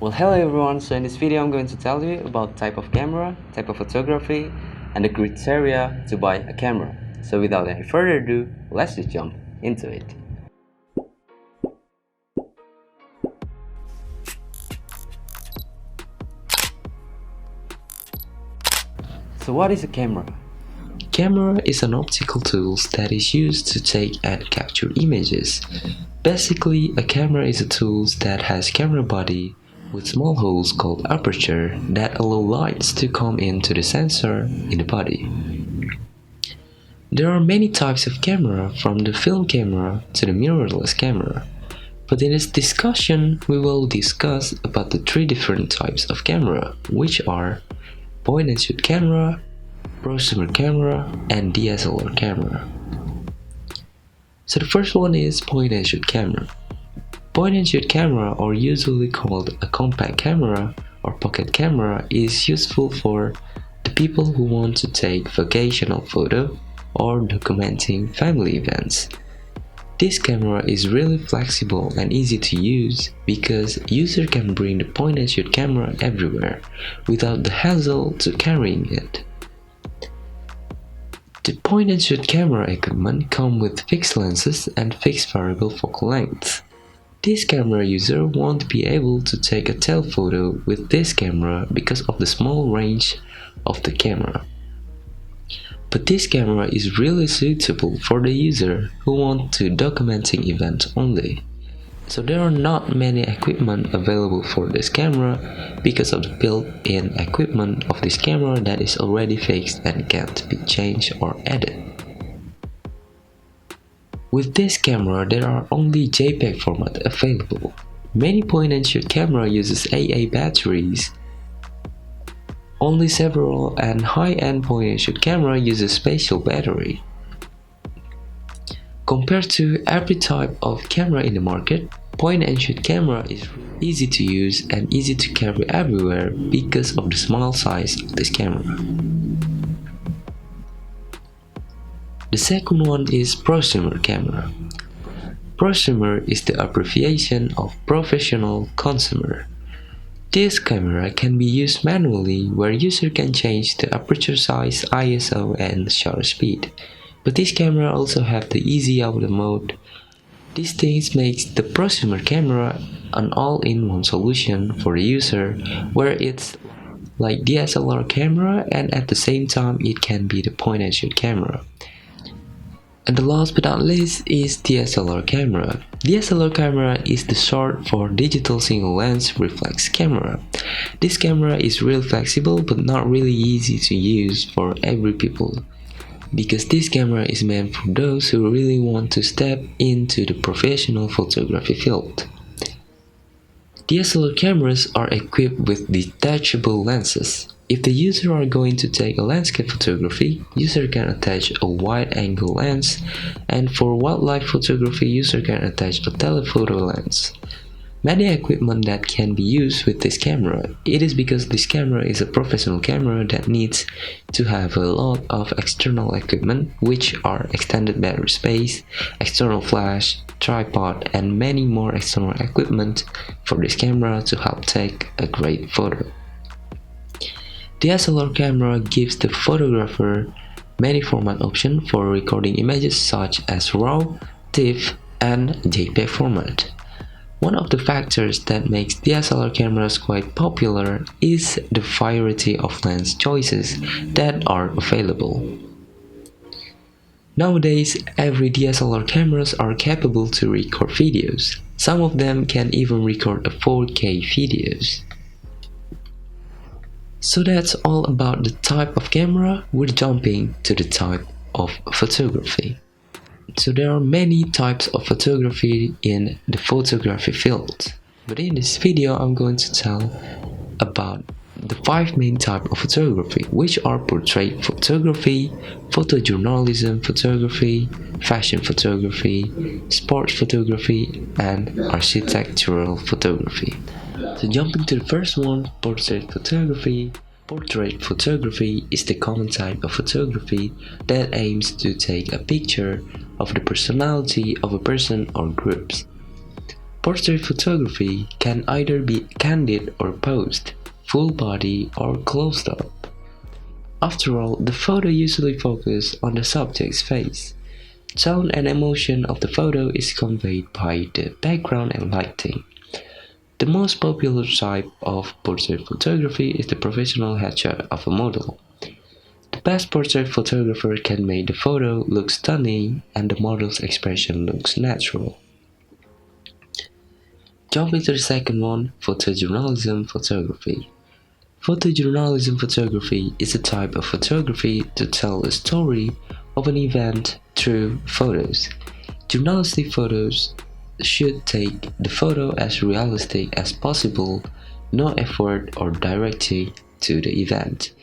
Well, hello everyone. So in this video I'm going to tell you about type of camera, type of photography, and the criteria to buy a camera. So without any further ado, let's just jump into it. So what is a camera? Camera is an optical tool that is used to take and capture images. Basically, a camera is a tool that has camera body with small holes called aperture that allow lights to come into the sensor in the body. There are many types of camera, from the film camera to the mirrorless camera. But in this discussion, we will discuss about the three different types of camera, which are point and shoot camera, prosumer camera, and DSLR camera. So the first one is point and shoot camera. Point and shoot camera, or usually called a compact camera or pocket camera, is useful for the people who want to take vocational photo or documenting family events. This camera is really flexible and easy to use because user can bring the point and shoot camera everywhere without the hassle to carrying it. The point and shoot camera equipment come with fixed lenses and fixed variable focal length. This camera user won't be able to take a telephoto with this camera because of the small range of the camera. But this camera is really suitable for the user who want to documenting events only. So there are not many equipment available for this camera because of the built-in equipment of this camera that is already fixed and can't be changed or added. With this camera, there are only JPEG format available. Many point-and-shoot camera uses AA batteries. Only several and high-end point-and-shoot camera uses spatial battery. Compared to every type of camera in the market, point-and-shoot camera is easy to use and easy to carry everywhere because of the small size of this camera. The second one is prosumer camera. Prosumer is the abbreviation of professional consumer. This camera can be used manually, where user can change the aperture size, ISO, and shutter speed. But this camera also have the easy auto mode. These things makes the prosumer camera an all-in-one solution for the user, where it's like DSLR camera and at the same time it can be the point-and-shoot camera. And the last but not least is DSLR camera. DSLR camera is the short for digital single lens reflex camera. This camera is real flexible but not really easy to use for every people, because this camera is meant for those who really want to step into the professional photography field. DSLR cameras are equipped with detachable lenses. If the user are going to take a landscape photography, user can attach a wide-angle lens, and for wildlife photography, user can attach a telephoto lens. Many equipment that can be used with this camera. It is because this camera is a professional camera that needs to have a lot of external equipment, which are extended battery space, external flash, tripod, and many more external equipment for this camera to help take a great photo. DSLR camera gives the photographer many format options for recording images such as RAW, TIFF, and JPEG format. One of the factors that makes DSLR cameras quite popular is the variety of lens choices that are available. Nowadays, every DSLR cameras are capable to record videos. Some of them can even record a 4K videos. So that's all about the type of camera. We're jumping to the type of photography. So there are many types of photography in the photography field. But in this video I'm going to tell about the 5 main types of photography, which are portrait photography, photojournalism photography, fashion photography, sports photography, and architectural photography. So jumping to the first one, portrait photography. Portrait photography is the common type of photography that aims to take a picture of the personality of a person or groups. Portrait photography can either be candid or posed, full body or closed up. After all, the photo usually focuses on the subject's face. Tone and emotion of the photo is conveyed by the background and lighting. The most popular type of portrait photography is the professional headshot of a model. The best portrait photographer can make the photo look stunning and the model's expression looks natural. Jump into the second one, photojournalism photography. Photojournalism photography is a type of photography to tell a story of an event through photos. Journalistic photos should take the photo as realistic as possible, no effort or directing to the event.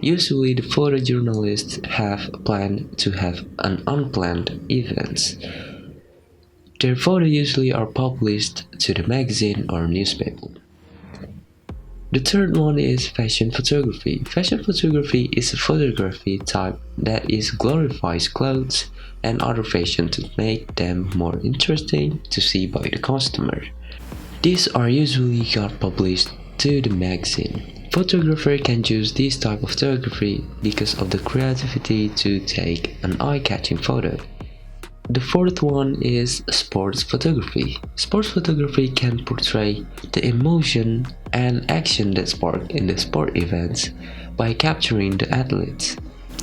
Usually the photojournalists have planned to have an unplanned events. Their photos usually are published to the magazine or newspaper. The third one is fashion photography. Fashion photography is a photography type that glorifies clothes and other fashion to make them more interesting to see by the customer. These are usually got published to the magazine. Photographer can use this type of photography because of the creativity to take an eye-catching photo. The fourth one is sports photography. Sports photography can portray the emotion and action that spark in the sport events by capturing the athletes.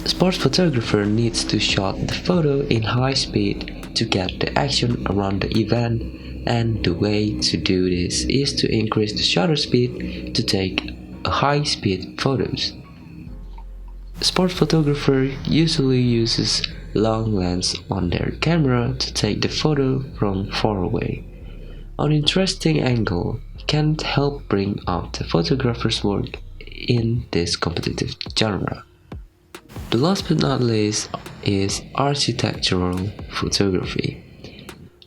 Sports photographer needs to shot the photo in high speed to get the action around the event, and the way to do this is to increase the shutter speed to take high speed photos. Sport photographer usually uses long lens on their camera to take the photo from far away. An interesting angle can help bring out the photographer's work in this competitive genre. The last but not least is architectural photography.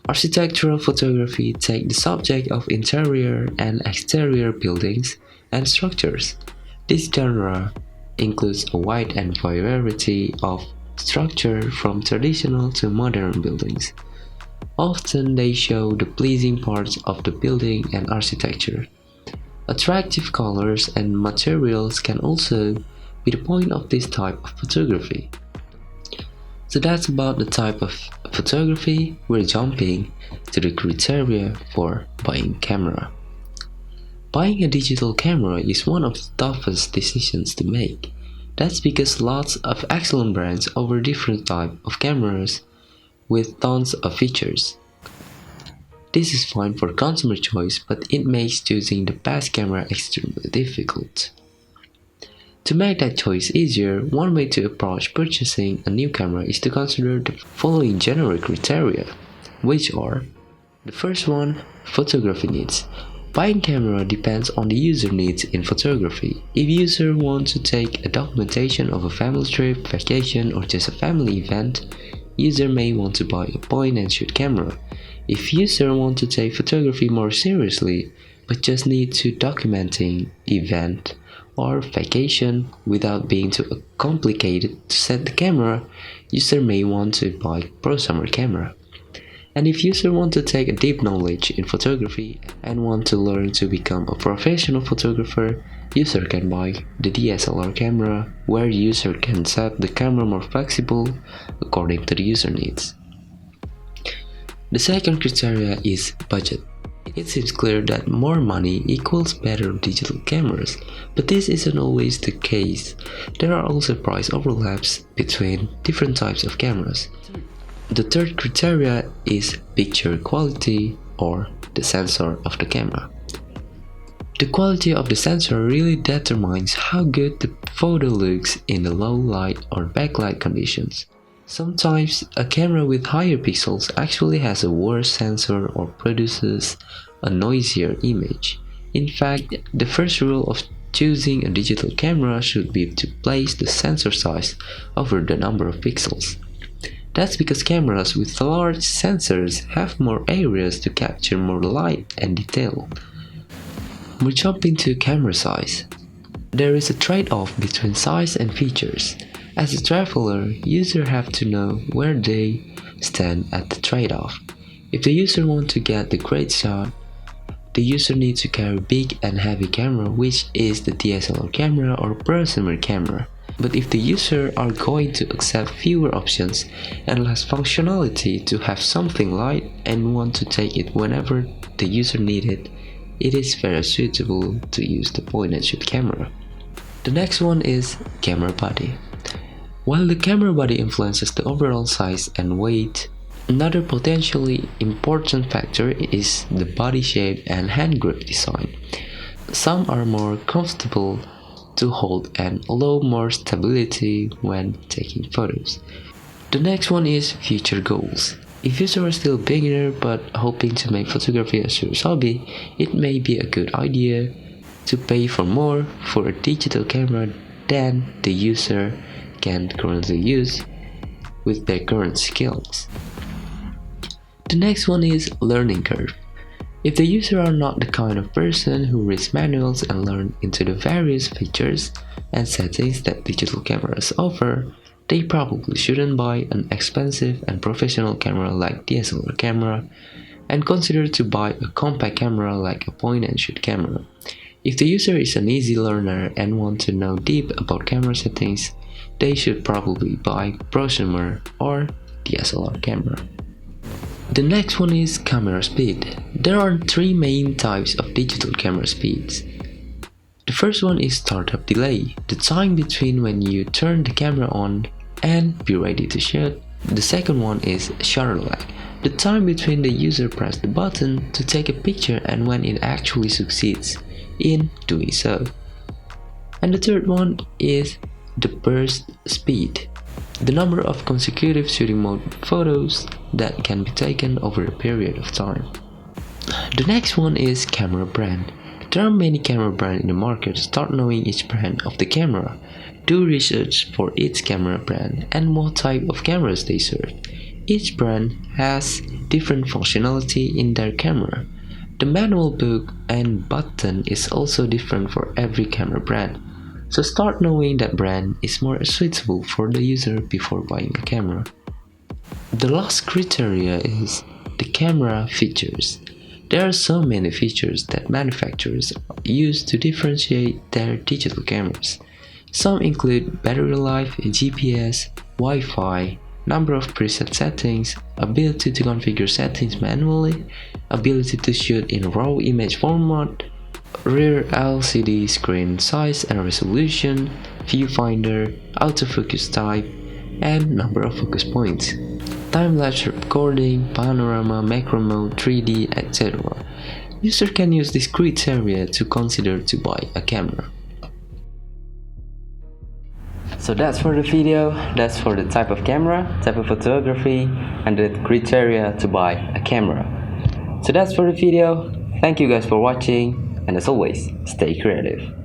Architectural photography takes the subject of interior and exterior buildings and structures. This genre includes a wide variety of structure from traditional to modern buildings. Often they show the pleasing parts of the building and architecture. Attractive colors and materials can also be the point of this type of photography. So that's about the type of photography. We're jumping to the criteria for buying camera. Buying a digital camera is one of the toughest decisions to make. That's because lots of excellent brands offer different types of cameras with tons of features. This is fine for consumer choice, but it makes choosing the best camera extremely difficult. To make that choice easier, one way to approach purchasing a new camera is to consider the following general criteria, which are: the first one, photography needs. Buying camera depends on the user needs in photography. If user wants to take a documentation of a family trip, vacation, or just a family event, user may want to buy a point and shoot camera. If user want to take photography more seriously, but just need to documenting event or vacation without being too complicated to set the camera, user may want to buy prosumer camera. And if user want to take a deep knowledge in photography and want to learn to become a professional photographer, user can buy the DSLR camera, where user can set the camera more flexible according to the user needs. The second criteria is budget. It seems clear that more money equals better digital cameras, but this isn't always the case. There are also price overlaps between different types of cameras. The third criteria is picture quality, or the sensor of the camera. The quality of the sensor really determines how good the photo looks in the low light or backlight conditions. Sometimes a camera with higher pixels actually has a worse sensor or produces a noisier image. In fact, the first rule of choosing a digital camera should be to place the sensor size over the number of pixels. That's because cameras with large sensors have more areas to capture more light and detail. We jump into camera size. There is a trade-off between size and features. As a traveler, users have to know where they stand at the trade-off. If the user wants to get the great shot, the user needs to carry big and heavy camera, which is the DSLR camera or prosumer camera. But if the user are going to accept fewer options and less functionality to have something light and want to take it whenever the user needs it, it is very suitable to use the point and shoot camera. The next one is camera body. While the camera body influences the overall size and weight, another potentially important factor is the body shape and hand grip design. Some are more comfortable to hold and allow more stability when taking photos. The next one is future goals. If you are still a beginner but hoping to make photography a serious hobby, it may be a good idea to pay for more for a digital camera than the user can currently use with their current skills. The next one is learning curve. If the user are not the kind of person who reads manuals and learn into the various features and settings that digital cameras offer, they probably shouldn't buy an expensive and professional camera like DSLR camera and consider to buy a compact camera like a point and shoot camera. If the user is an easy learner and want to know deep about camera settings, they should probably buy prosumer or DSLR camera. The next one is camera speed. There are three main types of digital camera speeds. The first one is startup delay, the time between when you turn the camera on and be ready to shoot. The second one is shutter lag, the time between the user press the button to take a picture and when it actually succeeds in doing so. And the third one is the burst speed, the number of consecutive shooting mode photos that can be taken over a period of time. The next one is camera brand. There are many camera brands in the market. Start knowing each brand of the camera. Do research for each camera brand and what type of cameras they serve. Each brand has different functionality in their camera. The manual book and button is also different for every camera brand. So start knowing that brand is more suitable for the user before buying a camera. The last criteria is the camera features. There are so many features that manufacturers use to differentiate their digital cameras. Some include battery life, GPS, Wi-Fi, number of preset settings, ability to configure settings manually, ability to shoot in RAW image format, rear LCD screen size and resolution, viewfinder, autofocus type, and number of focus points, time-lapse recording, panorama, macro mode, 3D, etc. User can use this criteria to consider to buy a camera. So that's for the video, that's for the type of camera, type of photography, and the criteria to buy a camera. So that's for the video. Thank you guys for watching, and as always, stay creative.